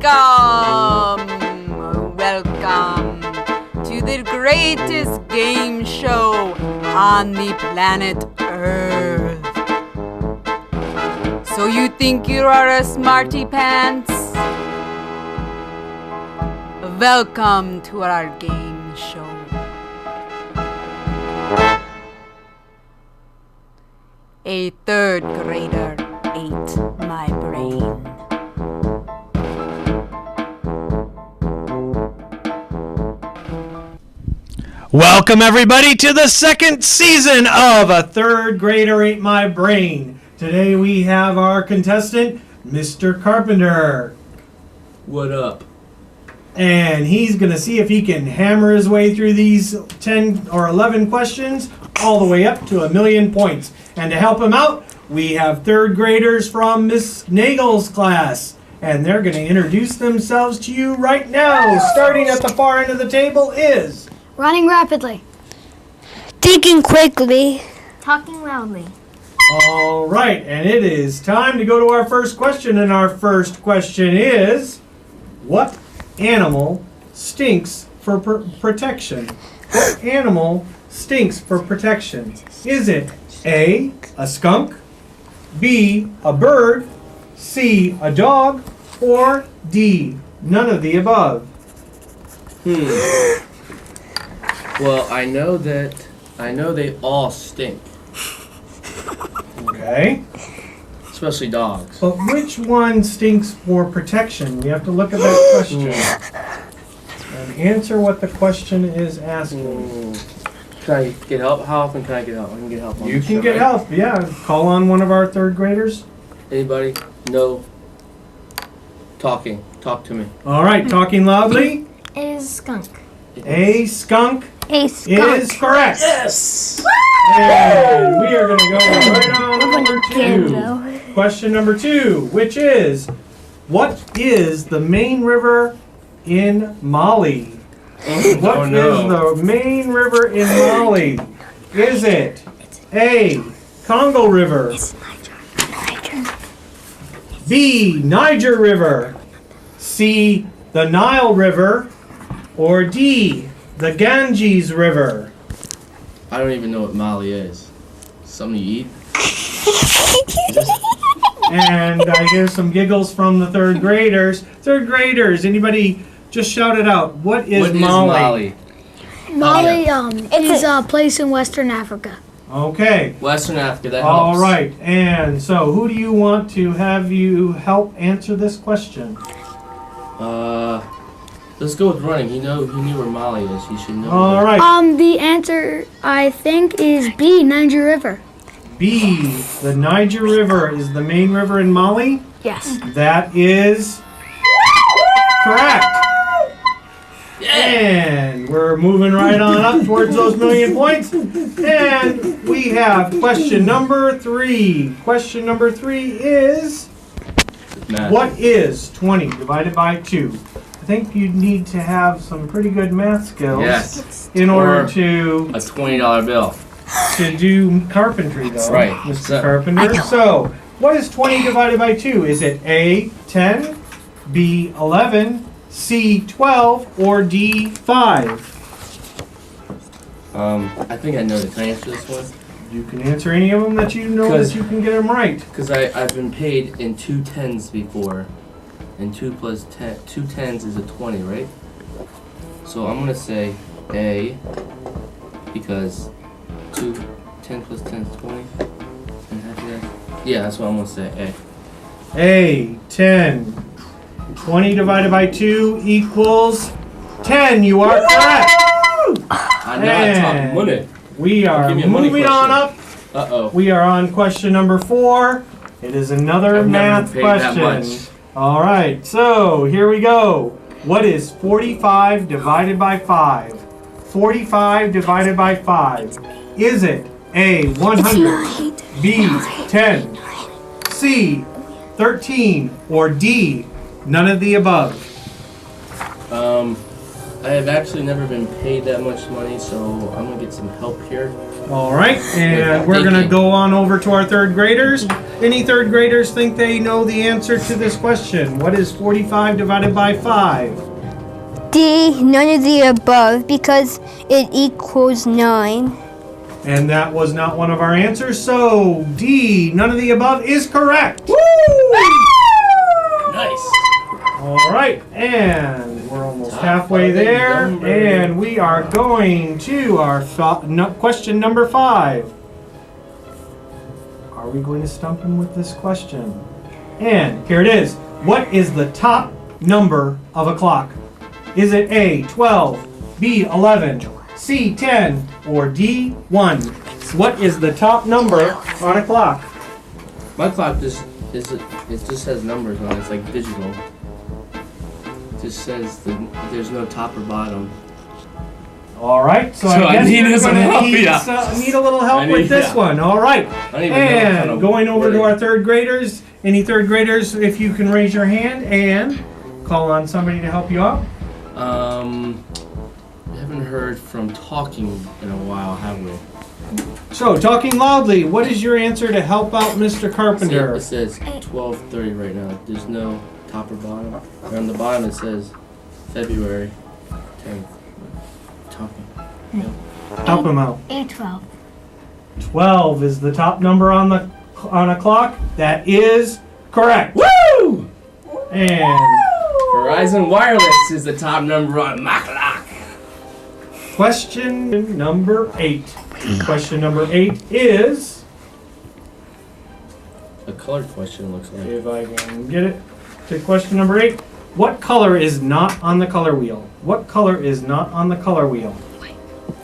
Welcome to the greatest game show on the planet Earth. So you think you are a smarty pants? Welcome to our game show. A third grader ate my brain. Welcome everybody to the second season of A Third Grader Ate My Brain. Today we have our contestant, Mr. Carpenter. What up? And he's going to see if he can hammer his way through these 10 or 11 questions all the way up to 1,000,000 points. And to help him out, we have third graders from Miss Nagel's class. And they're going to introduce themselves to you right now. Starting at the far end of the table is... Running rapidly. Thinking quickly. Talking loudly. All right, and it is time to go to our first question. And our first question is, what animal stinks for protection? What animal stinks for protection? Is it A, a skunk, B, a bird, C, a dog, or D, none of the above? Well, I know they all stink. Okay. Especially dogs. But which one stinks for protection? We have to look at that question. And answer what the question is asking. Can I get help? How often can I get help? I can get help on You the can show, get right? help, yeah. Call on one of our third graders. Anybody? No. Talking. Talk to me. All right, talking loudly. It is skunk. A skunk A skunk. is correct. Yes! And we are going to go right on number Kid, 2. though. Question number 2, which is, what is the main river in Mali? What is the main river in Mali? Is it A, Congo River, Niger. B, Niger River, C, the Nile River, or D, the Ganges River? I don't even know what Mali is. Something you eat? And I hear some giggles from the third graders. Third graders, anybody just shout it out. What is Mali? Mali is a place in Western Africa. Okay. Western Africa, that All helps. right. And so who do you want to have you help answer this question? Let's go with running. He knew where Mali is. He should know. All right. The answer, I think, is B, Niger River. B, the Niger River is the main river in Mali? Yes. That is correct. And we're moving right on up towards those 1,000,000 points. And we have question number 3. Question number 3 is, Math. what is 20 divided by 2? I think you need to have some pretty good math skills Yes. in order Or to a $20 bill. do carpentry, though, Right. Mr. So- Carpenter. So, what is 20 divided by 2? Is it A, 10, B, 11, C, 12, or D, 5? I think I know this. Can I answer this one? You can answer any of them that you know that you can get them right. Because I've been paid in 2 tens before. And 2 plus 10, 2 tens is a 20, right? So I'm gonna say A, because 10 plus 10 is 20. And after that, yeah, that's what I'm gonna say, A. A, 10. 20 divided by 2 equals 10. You are correct. I know I talk money. We are Give me a money moving on question. up. Uh-oh. We are on question number 4. It is another I've never math been paid that question. much. All right, so here we go. What is 45 divided by 5? 45 divided by 5. Is it A, 100, B, 10, C, 13, or D, none of the above? I have actually never been paid that much money, so I'm gonna get some help here. All right, and we're going to go on over to our third graders. Any third graders think they know the answer to this question? What is 45 divided by 5? D, none of the above, because it equals 9. And that was not one of our answers, so D, none of the above, is correct. Woo! Nice. All right, and we're almost halfway there, and we are going to our question number 5. Are we going to stump him with this question? And here it is. What is the top number of a clock? Is it A, 12, B, 11, C, 10, or D, 1? What is the top number on a clock? My clock just has numbers on it. It's like digital. It just says there's no top or bottom. All right, so I I guess need you're some gonna help, need, yeah. need a little help with this one. All right, I don't even know what kind and of going over to word. our third graders. Any third graders, if you can raise your hand and call on somebody to help you out. I haven't heard from talking in a while, have we? So, talking loudly, what is your answer to help out Mr. Carpenter? It says 12:30 right now. There's no top or bottom. And on the bottom it says February 10th. Talking. Help him out. 812. 12 is the top number on a clock. That is correct. Woo! And Verizon Wireless is the top number on my clock. question number 8. Question number 8 is, A colored question looks like. if I can get it to question number 8. What color is not on the color wheel? What color is not on the color wheel?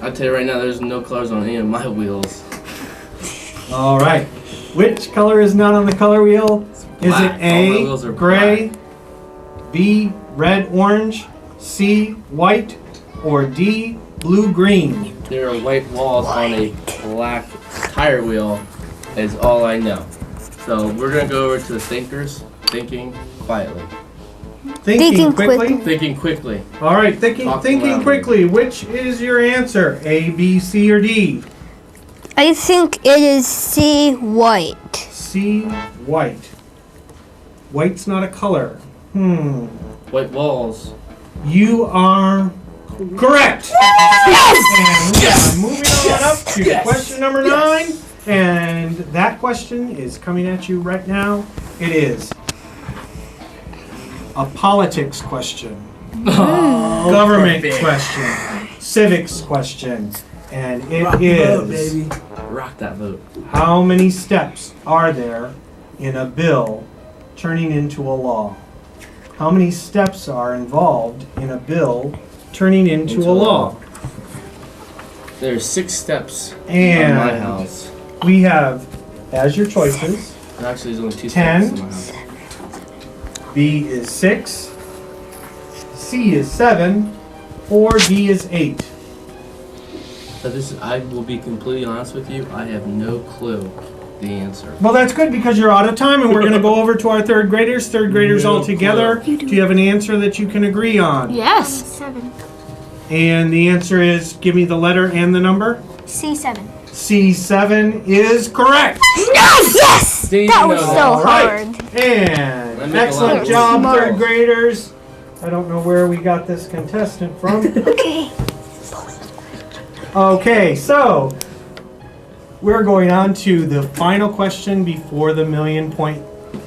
I'll tell you right now, there's no colors on any of my wheels. All right. Which color is not on the color wheel? Is it Black. All my wheels A, are gray, B, red, orange, C, white, or D, blue, green? There are white walls on a black tire wheel, is all I know. So we're gonna go over to the thinkers, thinking quietly. Thinking quickly. Thinking quickly. All right, thinking loudly. quickly. Which is your answer? A, B, C, or D? I think it is C, white. C, white. White's not a color. White walls. You are correct. Yes! And we are moving on up to question number 9. And that question is coming at you right now. It is a politics question, government question, civics question, and it is, Rock that vote. how many steps are there in a bill turning into a law? How many steps are involved in a bill turning into a law? There's 6 steps And on my house. we have, as your choices, Actually, there's only 2 10. steps in my house. B is 6, C is 7, or D is 8. So I will be completely honest with you, I have no clue the answer. Well, that's good because you're out of time, and we're going to go over to our third graders. Third graders all together. Do you have an answer that you can agree on? Yes. 7. And the answer is, give me the letter and the number. C7. C7 is correct. Yes! Didn't That even was know so that. All right. hard. And That made a lot excellent of job, sense. third graders. I don't know where we got this contestant from. Okay. Okay, so we're going on to the final question before the million-point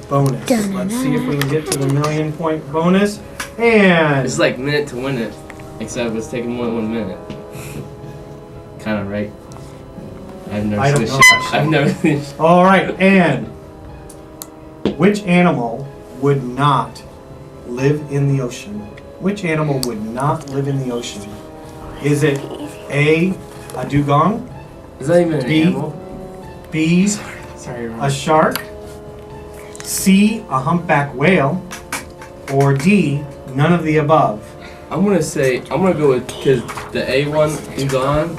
bonus. Let's see if we can get to the million-point bonus. And It's like minute to win it, except it's taking more than 1 minute. Kind of, right? I've never I seen don't this know shit. that I've never seen this. all right, and which animal would not live in the ocean? Which animal would not live in the ocean? Is it A, a dugong, Is that even an B. animal? B, Sorry, a shark, C, a humpback whale, or D, none of the above? I'm gonna go with, because the A one, dugong,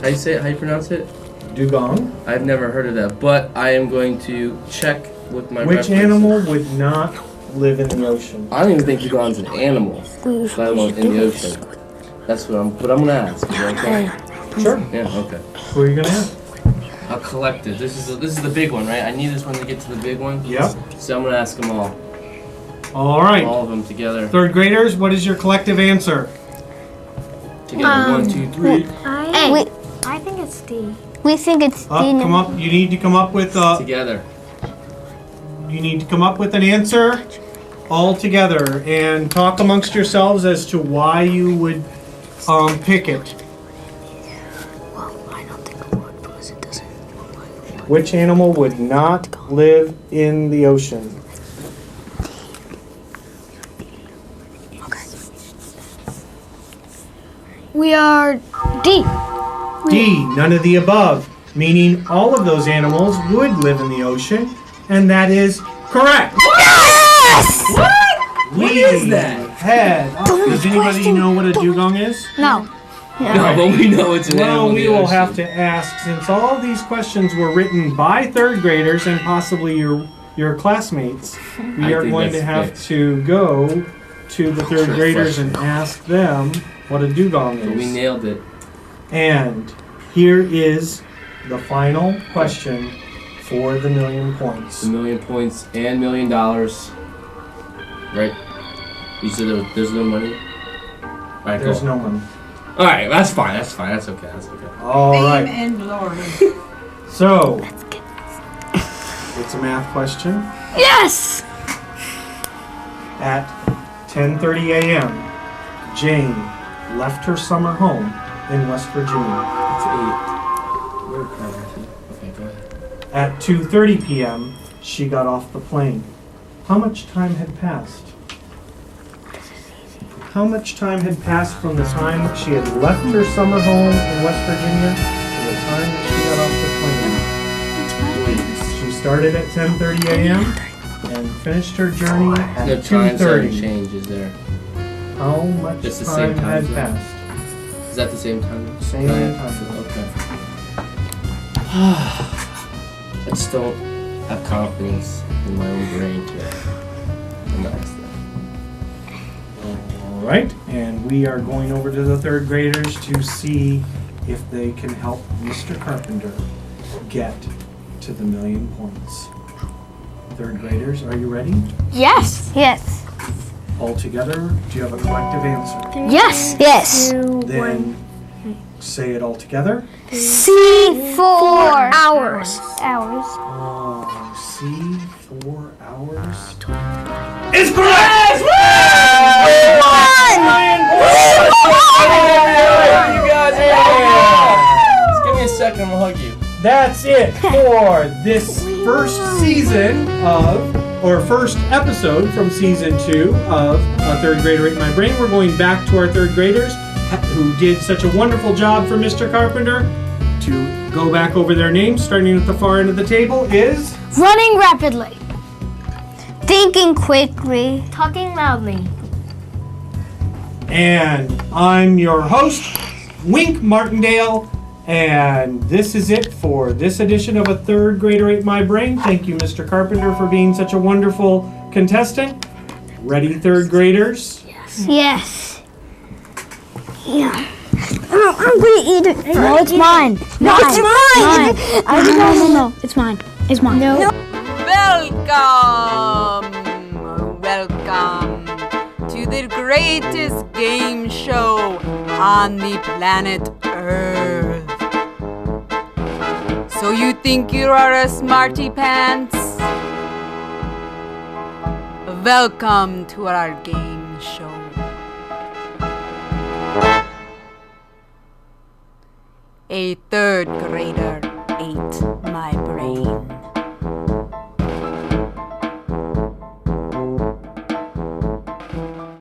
how you say it, how you pronounce it? Dugong. I've never heard of that, but I am going to check with my Which reference. animal would not live in the ocean? I don't even think dugong's an animal, let alone in the ocean. That's what I'm gonna ask. Is that okay? Sure. Yeah. Okay. Who are you gonna ask? A collective. This is the big one, right? I need this one to get to the big one. Yep. So I'm gonna ask them all. All right. All of them together. Third graders, what is your collective answer? Together. 1, 2, 3. I think it's D. We think it's D. Come up. You need to come up with Together. You need to come up with an answer all together and talk amongst yourselves as to why you would pick it. Well, I don't think it would because it doesn't. Which animal would not live in the ocean? We are D. D, none of the above, meaning all of those animals would live in the ocean, and that is correct. Yes! What is that? Does anybody know what a dugong is? No. No, but we know it's an animal. Well, in we the will ocean. have to ask, since all these questions were written by third graders and possibly your classmates, we are think going to that's have fixed. to go to the third Trick graders and question. ask them what a dugong But we is. nailed it. And here is the final question for the 1,000,000 points. $1 million points and $1 million. Right? You said there's no money? Alright, There's cool. no one. Alright, that's fine. That's okay. All Fame right. and glory. So, it's a math question. Yes! At 10:30 a.m., Jane left her summer home in West Virginia. It's 8. Where okay, go ahead. At 2:30 p.m., she got off the plane. How much time had passed? How much time had passed from the time that she had left her summer home in West Virginia to the time that she got off the plane? She started at 10:30 a.m. and finished her journey at No time zone 2:30. change, is there? How much Just the same time time had zone? passed? Is that the same time? Same time. Okay. I just don't have confidence in my own brain to memorize that. All right, and we are going over to the third graders to see if they can help Mr. Carpenter get to the 1,000,000 points. Third graders, are you ready? Yes. Yes. All together, do you have a collective answer? Yes! Yes. Then say it all together. C4 Hours. hours. C 4 hours. It's correct! You guys are Just give me a second, I'm gonna hug you. That's it for this first season first episode from season 2 of Third Grader Ate My Brain. We're going back to our third graders who did such a wonderful job for Mr. Carpenter. To go back over their names, starting at the far end of the table, is Running rapidly. Thinking quickly. Talking loudly. and I'm your host, Wink Martindale. And this is it for this edition of A Third Grader Ate My Brain. Thank you, Mr. Carpenter, for being such a wonderful contestant. Ready, third graders? Yes. Yeah. I'm gonna eat it. No, it's mine. No, it's mine. No. It's mine. It's mine. No. Welcome to the greatest game show on the planet Earth. So you think you are a smarty pants? Welcome to our game show. A third grader ate